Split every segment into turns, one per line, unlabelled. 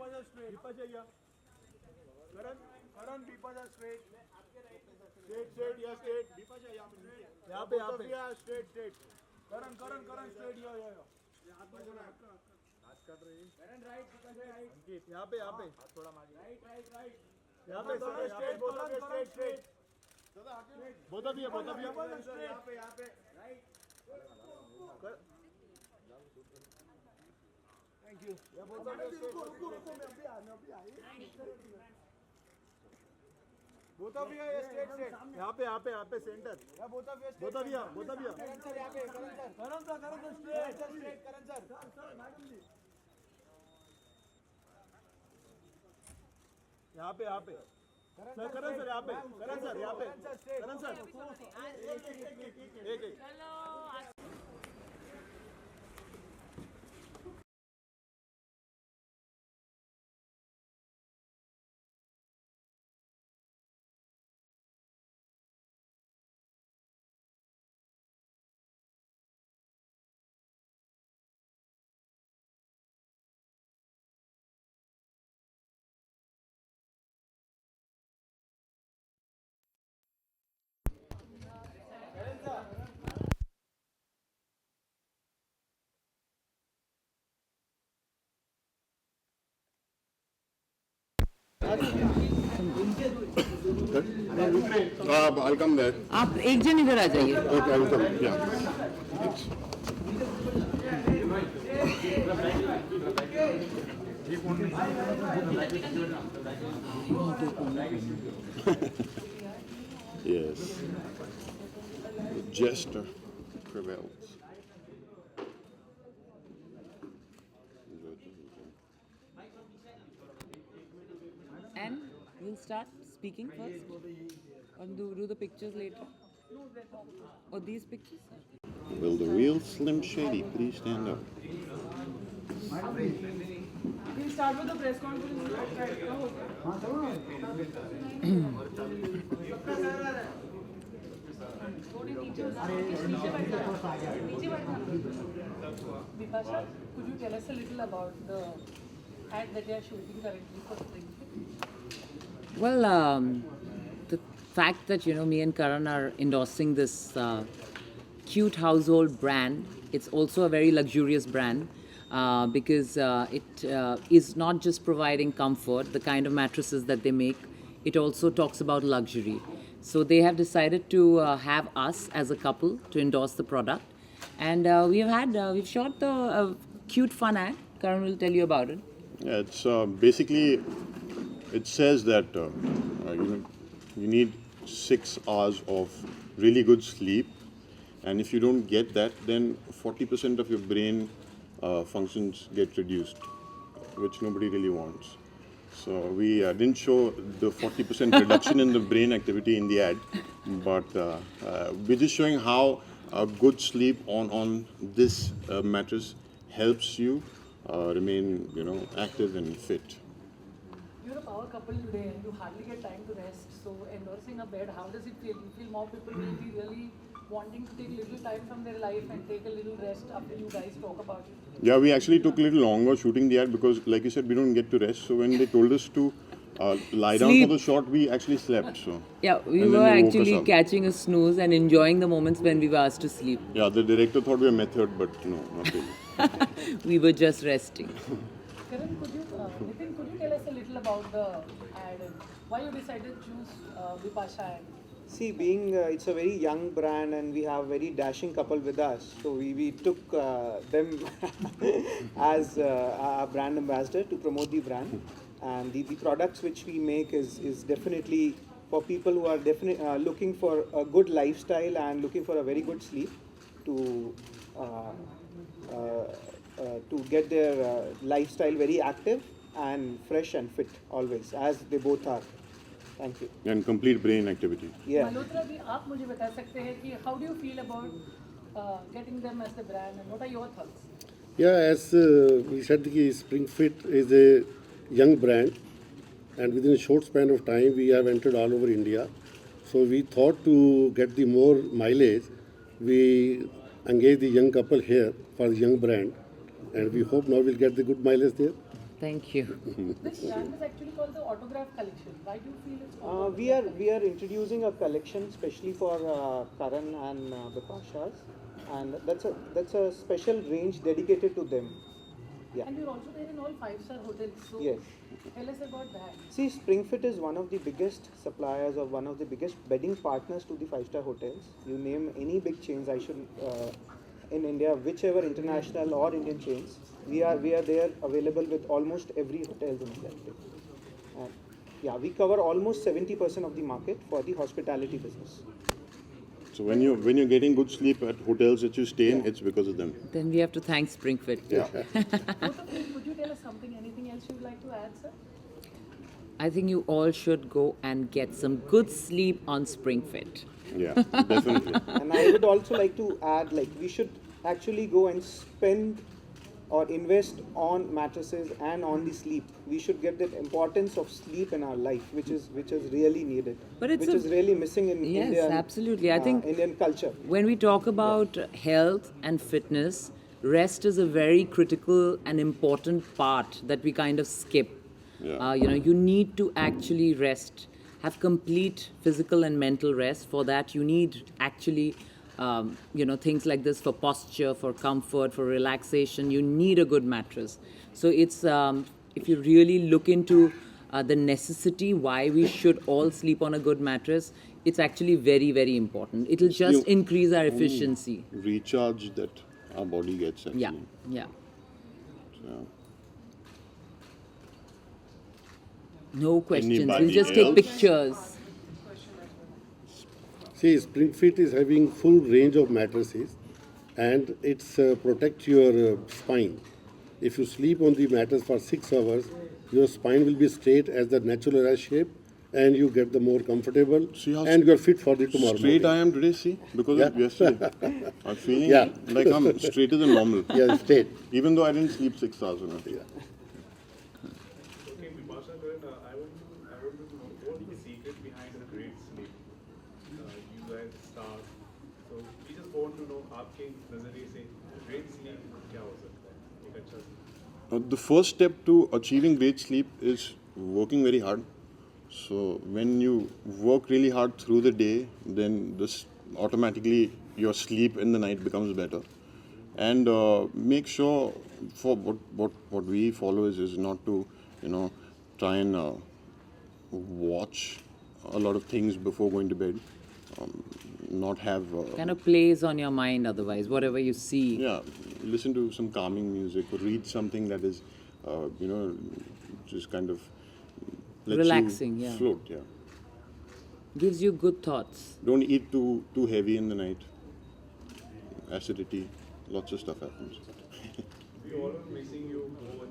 Bipaja straight. Bipaja, yeah. Karan, Bipaja straight. Straight, yeah, straight. Bipaja, yeah. यहाँ पे straight. Karan, straight, yeah. हाथ काट रही है। Karan right, Bipaja right. अंकित, यहाँ पे. हाथ थोड़ा मागे. Right. यहाँ पे straight, straight. Both of you. यहाँ पे. Right. Thank you. Yeah, both of you straight. रुको, मैं अभी आ. Both of you straight. यहाँ पे center. Yeah, both of you straight. Both of you. Karan sir, यहाँ पे. Karan sir, straight. Karan sir. Madam जी. यहाँ पे. Karan sir, यहाँ पे. Karan sir. एक.
I'll come there.
आप एक जन इधर आ जाइए.
Okay, I'll come. Yeah. Yes. The jester prevails.
And we'll start speaking first. Or do the pictures later. Or these pictures.
Will the real Slim Shady please stand up?
We'll start with the press conference. Bipasha, could you tell us a little about the ad that you are shooting currently for Spring? Well, the fact that me and Karan are endorsing this cute household brand, it's also a very luxurious brand because it is not just providing comfort, the kind of mattresses that they make, it also talks about luxury. So they have decided to have us as a couple to endorse the product, and we've shot the cute fun ad. Karan will tell you about it.
Yeah, it's basically, it says that you need 6 hours of really good sleep, and if you don't get that, then 40% of your brain functions get reduced, which nobody really wants. So we didn't show the 40% reduction in the brain activity in the ad, but we're just showing how good sleep on this mattress helps you remain, active and fit.
You're a power couple today and you hardly get time to rest. So endorsing a bed, how does it feel? You feel more people will be really wanting to take little time from their life and take a little rest after you guys talk about it?
Yeah, we actually took a little longer shooting the ad because, like you said, we don't get to rest. So when they told us to lie down for the shot, we actually slept. So
yeah, we were actually catching a snooze and enjoying the moments when we were asked to sleep.
Yeah, the director thought we were method, but no, not really.
We were just resting.
Karan, Nitin, could you tell us a little about the ad and why you decided to choose Bipasha?
See, being it's a very young brand and we have very dashing couple with us, so we took them as our brand ambassador to promote the brand. And the products which we make is definitely for people who are looking for a good lifestyle and looking for a very good sleep to get their lifestyle very active and fresh and fit always, as they both are. Thank you.
And complete brain activity.
Yeah.
Malhotra ji, आप मुझे बता सकते हैं कि how do you feel about getting them as the brand and what are your thoughts?
Yeah, as we said, Spring Fit is a young brand, and within a short span of time, we have entered all over India. So we thought to get the more mileage, we engaged the young couple here for the young brand, and we hope now we'll get the good mileage there.
Thank you.
This brand is actually called the Autograph Collection. Why do you feel it's called?
We are introducing a collection especially for Karan and Bipasha's, and that's a special range dedicated to them. Yeah.
And you're also there in all 5-star hotels. So
Yes.
tell us about that.
See, SpringFit is one of the biggest suppliers or one of the biggest bedding partners to the 5-star hotels. You name any big chains, in India, whichever international or Indian chains, we are there available with almost every hotel in India. And yeah, we cover almost 70% of the market for the hospitality business.
So when you're getting good sleep at hotels that you stay in, it's because of them.
Then we have to thank SpringFit.
Yeah.
Both of you, could you tell us something, anything else you'd like to add, sir?
I think you all should go and get some good sleep on SpringFit.
Yeah, definitely.
And I would also like to add, like, we should actually go and spend or invest on mattresses and on the sleep. We should get the importance of sleep in our life, which is really needed,
But it's
which is really missing in
Yes,
Indian,
absolutely. I think
Indian culture.
when we talk about health and fitness, rest is a very critical and important part that we kind of skip.
Yeah.
You need to actually rest, have complete physical and mental rest. For that, you need actually, things like this for posture, for comfort, for relaxation. You need a good mattress. So it's if you really look into the necessity why we should all sleep on a good mattress, it's actually very, very important. It'll just increase our efficiency.
Recharge that our body gets actually.
Yeah, yeah.
So,
No questions.
Anybody
We'll just take
else?
pictures.
See, SpringFit is having full range of mattresses, and it's protect your spine. If you sleep on the mattress for 6 hours, your spine will be straight as the natural ass shape, and you get the more comfortable,
See how
and you are fit for the tomorrow
straight I
morning.
am today, see? Because of yesterday. I'm feeling
Yeah.
like I'm straighter than normal.
Yeah, straight.
Even though I didn't sleep 6 hours.
Yeah.
Okay, Bipasha, I want to know what is the secret behind a great sleep? You guys start. So we just want to know आपके नजरिए से great sleep क्या हो सकता है? एक अच्छा sleep.
The first step to achieving great sleep is working very hard. So when you work really hard through the day, then this automatically your sleep in the night becomes better. And make sure for what we follow is not to try and watch a lot of things before going to bed. Not have
Kind of plays on your mind otherwise, whatever you see.
yeah, listen to some calming music or read something that is just kind of lets
Relaxing,
you
yeah.
float. Yeah,
Gives you good thoughts.
don't eat too heavy in the night. Acidity, lots of stuff happens.
We all are missing you बहुत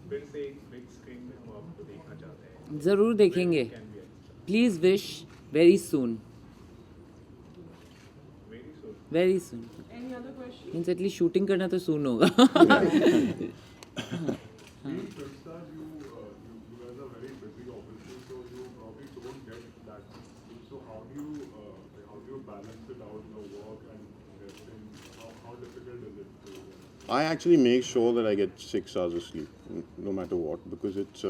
फिर से एक big screen में हम आपको देखना चाहते हैं.
जरूर देखेंगे.
Can be extra.
Please wish very soon.
Very soon.
Very soon.
Any other question?
Means at least shooting करना तो soon होगा.
Being Firstar, you guys are very busy, obviously, so you probably don't get that sleep. So how do you balance it out, work and resting? How difficult is it to?
I actually make sure that I get 6 hours of sleep, no matter what, because it's.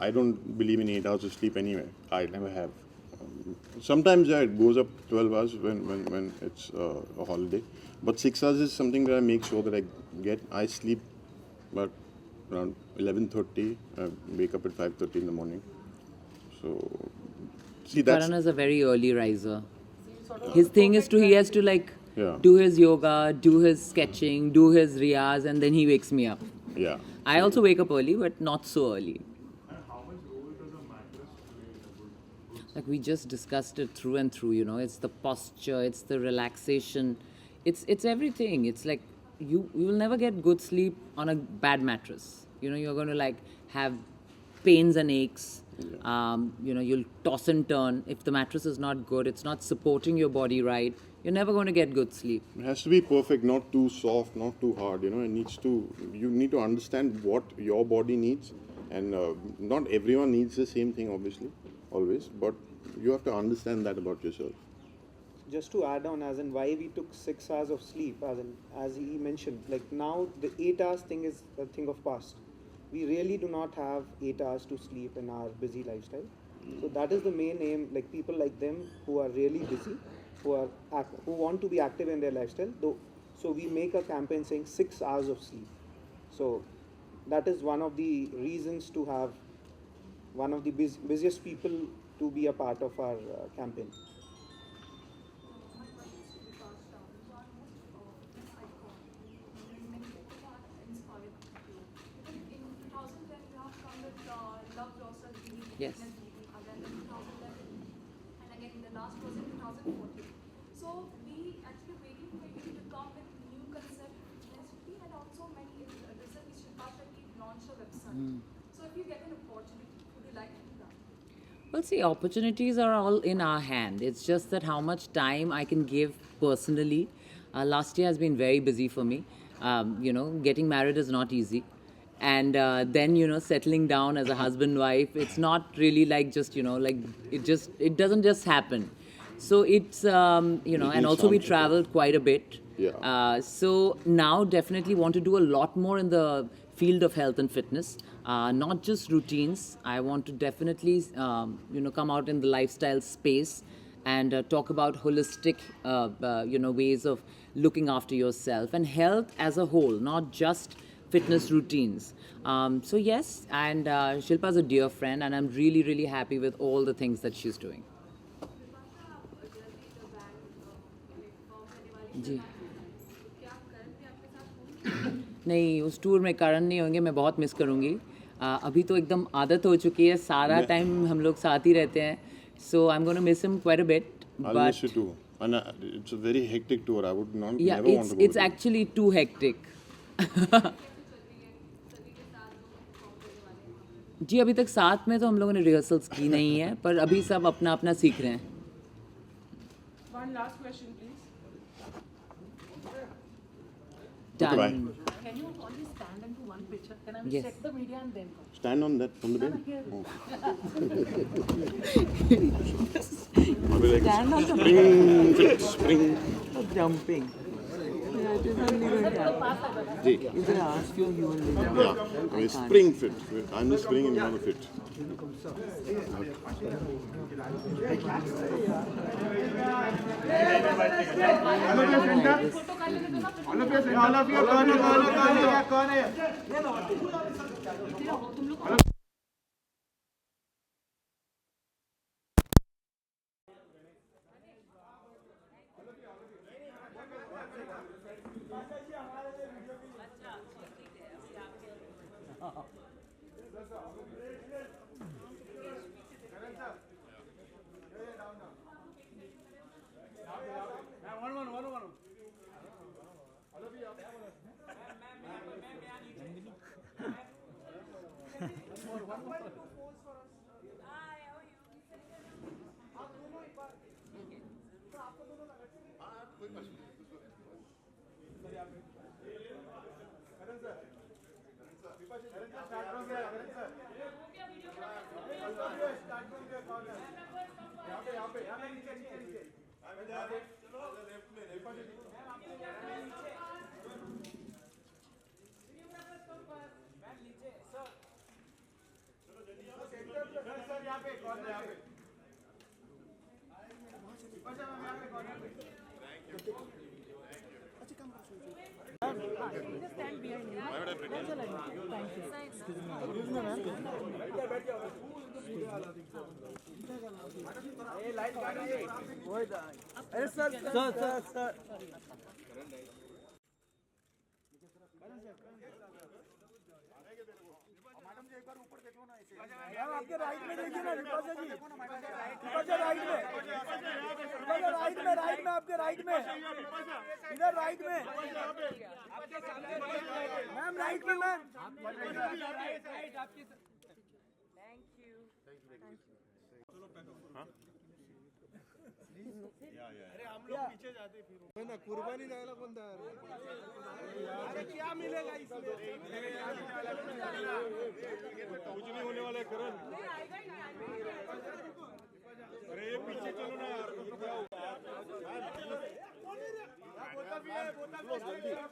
I don't believe in 8 hours of sleep anyway. I never have. Sometimes it goes up 12 hours when it's a holiday, but 6 hours is something that I make sure that I get. I sleep about around 11:30. I wake up at 5:30 in the morning. So see that's
Karan is a very early riser. His thing is he has to
Yeah.
do his yoga, do his sketching, do his riyaz, and then he wakes me up.
yeah.
I also wake up early, but not so early.
And how much role does a mattress play in a good
Like we just discussed it through and through, it's the posture, it's the relaxation, it's everything. It's like you will never get good sleep on a bad mattress. You're going to have pains and aches. You'll toss and turn. If the mattress is not good, it's not supporting your body right, you're never going to get good sleep.
It has to be perfect, not too soft, not too hard. You need to understand what your body needs, and not everyone needs the same thing, obviously, always. But you have to understand that about yourself.
Just to add on, as in why we took 6 hours of sleep, as he mentioned, like now the 8 hours thing is a thing of past. we really do not have 8 hours to sleep in our busy lifestyle. So that is the main aim, like people like them who are really busy, who want to be active in their lifestyle. So we make a campaign saying 6 hours of sleep. So that is one of the reasons to have one of the busiest people to be a part of our campaign.
Yes.
Again in 2011, and again the last was in 2014. So we actually waiting for you to come with new concept recently, and also many recently Shilpa Shetty launched a website. So if you get an opportunity, would you like to do that?
Well, see, opportunities are all in our hand. It's just that how much time I can give personally. Last year has been very busy for me. Getting married is not easy. And then, settling down as a husband, wife, it's not really like just, it doesn't just happen. So it's, and also we traveled quite a bit.
Yeah.
So now definitely want to do a lot more in the field of health and fitness, not just routines. I want to definitely, come out in the lifestyle space and talk about holistic, ways of looking after yourself and health as a whole, not just fitness routines. So yes, and Shilpa's a dear friend, and I'm really, really happy with all the things that she's doing. जी नहीं, उस tour में करण नहीं होंगे, मैं बहुत miss करूँगी. अभी तो एकदम आदत हो चुकी है, सारा टाइम हम लोग साथ ही रहते हैं. So I'm going to miss him quite a bit.
I'll
but
miss you too. And it's a very hectic tour. I would not
yeah,
never want to go.
it's actually too hectic. जी अभी तक साथ में तो हम लोगों ने rehearsals की नहीं है, पर अभी सब अपना अपना सीख रहे हैं.
One last question, please.
Done.
bye.
Can you only stand into one picture? Can I
Yes.
check the media and then go?
Stand on that from the bed.
here.
Oh. I'll be like,
Stand on the
spring, fit, spring.
jumping. Yeah, it is only going to happen. If I ask you, you will be jumping.
Yeah, I mean, spring fit. I'm the spring and you're the fit.
All of you, कौन है? आपके right में देखिए ना विपाशा जी, Vipasha right में, Vipasha right में आपके right में, इधर राइट में, मैम राइट में मैम. अरे हम लोग पीछे जाते फिर ना कुर्बानी जाएगा कौन तैयार है? अरे क्या मिलेगा इसमें? कुछ नहीं होने वाला है करण. अरे ये पीछे चलो ना यार. बोतल भी है, बोतल भी है.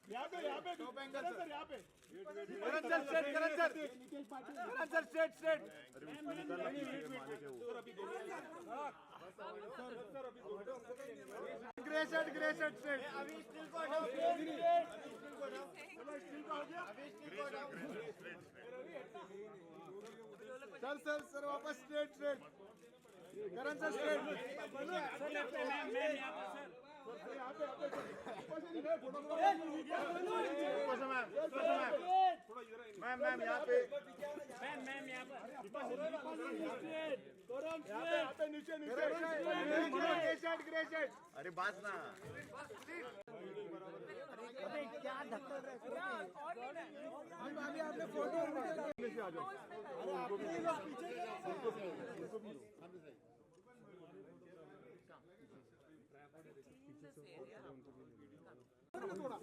यहाँ पे टॉप एंगल सर यहाँ पे Karan sir straight grey shirt straight अभी स्टिल को हटाओ सर वापस straight Karan sir straight ma'am यहाँ पे नीचे ग्रे शर्ट अरे बात ना क्या धक्का आपने फोटो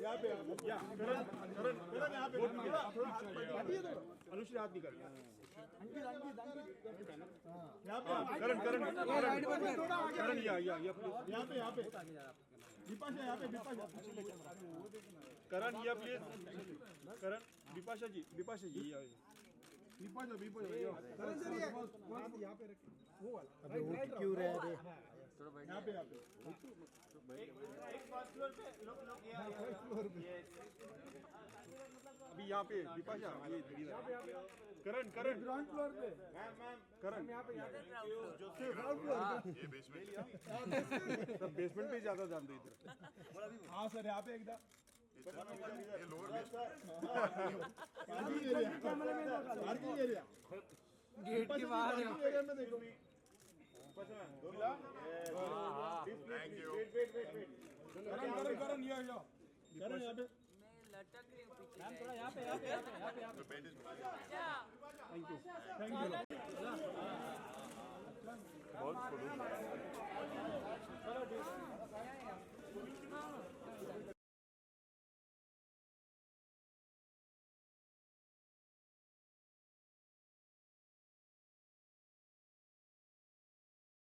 यहाँ पे अनुश्री हाथ निकल यहाँ पे यहाँ पे बिपाशा यहाँ पे करण ये प्लीज करण बिपाशा जी बिपाशा करण सर यहाँ पे रखिए वो वाला क्यों रहे यहाँ पे एक फर्स्ट फ्लोर पे लोग अभी यहाँ पे बिपाशा ये करण ग्राउंड फ्लोर पे मैम करण यहाँ पे ग्राउंड फ्लोर ये बेसमेंट सब बेसमेंट पे ज्यादा जानते इधर हाँ सर यहाँ पे एकदम ये लोअर पार्किंग एरिया गेट के बाहर एरिया में देखो थैंक यू करण ये करण यहाँ पे
लटक रही हूँ पीछे।
मैम थोड़ा यहाँ पे
थैंक यू बहुत